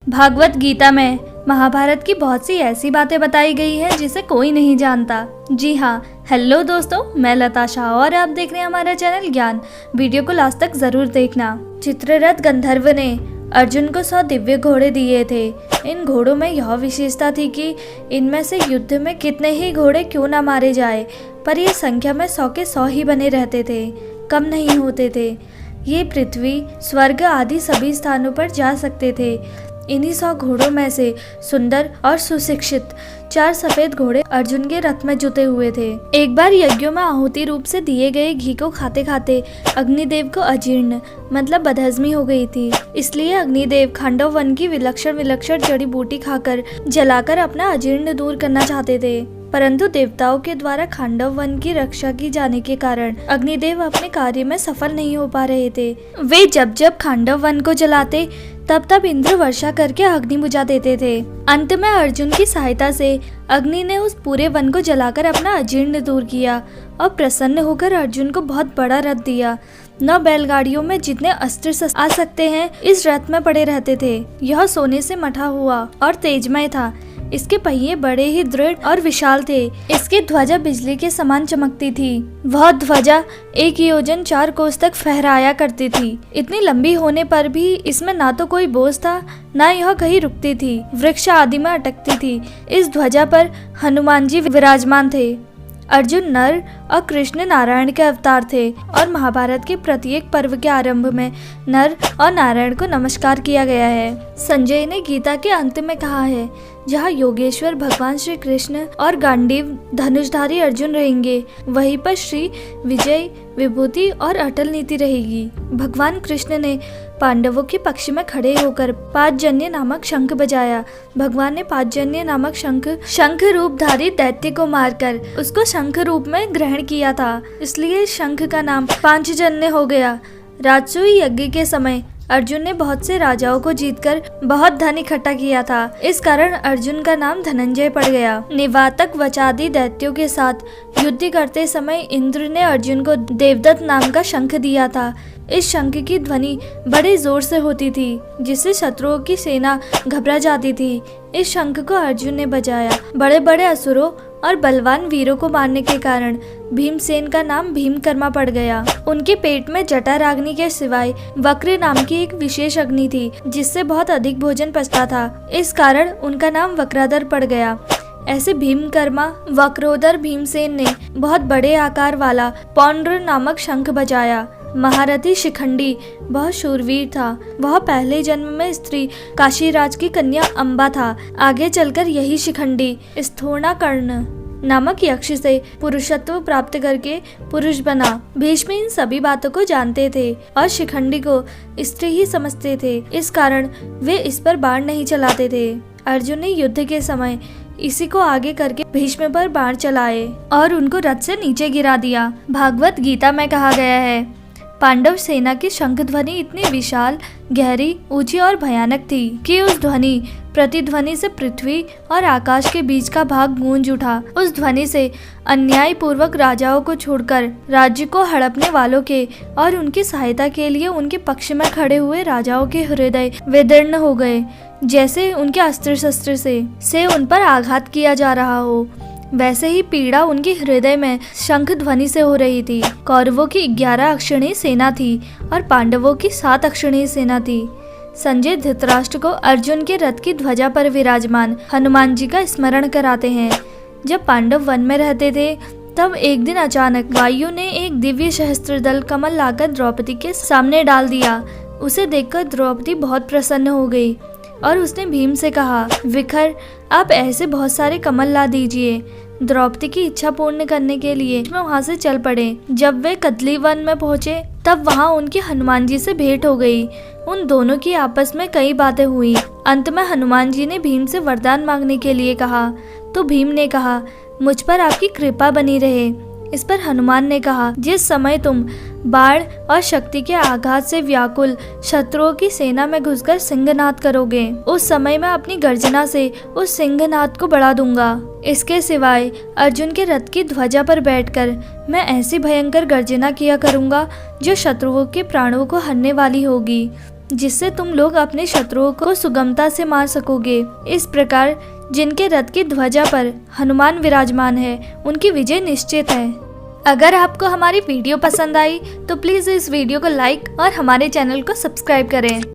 भागवत गीता में महाभारत की बहुत सी ऐसी बातें बताई गई हैं जिसे कोई नहीं जानता। जी हाँ, हेलो दोस्तों, मैं लता शाह और आप देख रहे हैं हमारा चैनल ज्ञान। वीडियो को लास्ट तक जरूर देखना। चित्ररथ गंधर्व ने अर्जुन को 100 दिव्य घोड़े दिए थे। इन घोड़ों में यह विशेषता थी कि इनमें से युद्ध में कितने ही घोड़े क्यों ना मारे जाए, पर ये संख्या में 100 के 100 ही बने रहते थे, कम नहीं होते थे। ये पृथ्वी, स्वर्ग आदि सभी स्थानों पर जा सकते थे। इन्हीं 100 घोड़ों में से सुंदर और सुशिक्षित 4 सफेद घोड़े अर्जुन के रथ में जुटे हुए थे। एक बार यज्ञों में आहुति रूप से दिए गए घी को खाते खाते अग्निदेव को अजीर्ण मतलब बदहजमी हो गई थी। इसलिए अग्निदेव खांडव वन की विलक्षण जड़ी बूटी खाकर जलाकर अपना अजीर्ण दूर करना चाहते थे, परंतु देवताओं के द्वारा खांडव वन की रक्षा की जाने के कारण अग्निदेव अपने कार्य में सफल नहीं हो पा रहे थे। वे जब खांडव वन को जलाते तब इंद्र वर्षा करके अग्नि बुझा देते थे। अंत में अर्जुन की सहायता से अग्नि ने उस पूरे वन को जलाकर अपना अजीर्ण दूर किया और प्रसन्न होकर अर्जुन को बहुत बड़ा रथ दिया। 9 बैलगाड़ियों में जितने अस्त्र शस्त्र आ सकते हैं इस रथ में पड़े रहते थे। यह सोने से मढ़ा हुआ और तेजमय था। इसके पहिए बड़े ही दृढ़ और विशाल थे। इसकी ध्वजा बिजली के समान चमकती थी। वह ध्वजा 1 योजन 4 कोस तक फहराया करती थी। इतनी लंबी होने पर भी इसमें ना तो कोई बोझ था, ना यह कहीं रुकती थी, वृक्ष आदि में अटकती थी। इस ध्वजा पर हनुमान जी विराजमान थे। अर्जुन नर और कृष्ण नारायण के अवतार थे और महाभारत के प्रत्येक पर्व के आरंभ में नर और नारायण को नमस्कार किया गया है। संजय ने गीता के अंत में कहा है, जहाँ योगेश्वर भगवान श्री कृष्ण और गांडीव धनुषधारी अर्जुन रहेंगे, वहीं पर श्री विजय, विभूति और अटल नीति रहेगी। भगवान कृष्ण ने पांडवों के पक्ष में खड़े होकर पांचजन्य नामक शंख बजाया। भगवान ने पांचजन्य नामक शंख रूपधारी दैत्य को मारकर उसको शंख रूप में ग्रहण किया था, इसलिए शंख का नाम पांचजन्य हो गया। राजसूय यज्ञ के समय अर्जुन ने बहुत से राजाओं को जीतकर बहुत धन इकट्ठा किया था। इस कारण अर्जुन का नाम धनंजय पड़ गया। निवातक वचादि दैत्यों के साथ युद्ध करते समय इंद्र ने अर्जुन को देवदत्त नाम का शंख दिया था। इस शंख की ध्वनि बड़े जोर से होती थी, जिससे शत्रुओं की सेना घबरा जाती थी। इस शंख को अर्जुन ने बजाया। बड़े बड़े असुरों और बलवान वीरों को मारने के कारण भीमसेन का नाम भीमकर्मा पड़ गया। उनके पेट में जटाराग्नि के सिवाय वक्र नाम की एक विशेष अग्नि थी, जिससे बहुत अधिक भोजन पचता था। इस कारण उनका नाम वक्राधर पड़ गया। ऐसे भीमकर्मा वक्रोदर भीमसेन ने बहुत बड़े आकार वाला पौंड्र नामक शंख बजाया। महारथी शिखंडी बहुत शूरवीर था। वह पहले जन्म में स्त्री काशीराज की कन्या अम्बा था। आगे चलकर यही शिखंडी स्थूर्णाकर्ण नामक यक्ष से पुरुषत्व प्राप्त करके पुरुष बना। भीष्म इन सभी बातों को जानते थे और शिखंडी को स्त्री ही समझते थे। इस कारण वे इस पर बाण नहीं चलाते थे। अर्जुन ने युद्ध के समय इसी को आगे करके भीष्म पर बाण चलाए और उनको रथ से नीचे गिरा दिया। भागवत गीता में कहा गया है, पांडव सेना की शंख ध्वनि इतनी विशाल, गहरी, ऊंची और भयानक थी कि उस ध्वनि प्रतिध्वनि से पृथ्वी और आकाश के बीच का भाग गूंज उठा। उस ध्वनि से अन्याय पूर्वक राजाओं को छोड़कर राज्य को हड़पने वालों के और उनकी सहायता के लिए उनके पक्ष में खड़े हुए राजाओं के हृदय विदीर्ण हो गए, जैसे उनके अस्त्र शस्त्र से उन पर आघात किया जा रहा हो। वैसे ही पीड़ा उनके हृदय में शंख ध्वनि से हो रही थी। कौरवों की 11 अक्षणीय सेना थी और पांडवों की 7 अक्षणीय सेना थी। संजय धृतराष्ट्र को अर्जुन के रथ की ध्वजा पर विराजमान हनुमान जी का स्मरण कराते हैं। जब पांडव वन में रहते थे तब एक दिन अचानक वायु ने एक दिव्य सहस्त्र दल कमल लाकर द्रौपदी के सामने डाल दिया। उसे देखकर द्रौपदी बहुत प्रसन्न हो गई और उसने भीम से कहा, विखर, आप ऐसे बहुत सारे कमल ला दीजिए। द्रौपदी की इच्छा पूर्ण करने के लिए वे वहाँ से चल पड़े। जब वे कदली वन में पहुँचे तब वहाँ उनकी हनुमान जी से भेंट हो गई। उन दोनों की आपस में कई बातें हुई। अंत में हनुमान जी ने भीम से वरदान मांगने के लिए कहा, तो भीम ने कहा, मुझ पर आपकी कृपा बनी रहे। इस पर हनुमान ने कहा, जिस समय तुम बाण और शक्ति के आघात से व्याकुल शत्रुओं की सेना में घुसकर सिंहनाद करोगे, उस समय मैं अपनी गर्जना से उस सिंहनाद को बढ़ा दूंगा। इसके सिवाय अर्जुन के रथ की ध्वजा पर बैठकर मैं ऐसी भयंकर गर्जना किया करूंगा जो शत्रुओं के प्राणों को हरने वाली होगी। जिससे तुम लोग अपने शत्रुओं को सुगमता से मार सकोगे। इस प्रकार जिनके रथ की ध्वजा पर हनुमान विराजमान है, उनकी विजय निश्चित है। अगर आपको हमारी वीडियो पसंद आई तो प्लीज़ इस वीडियो को लाइक और हमारे चैनल को सब्सक्राइब करें।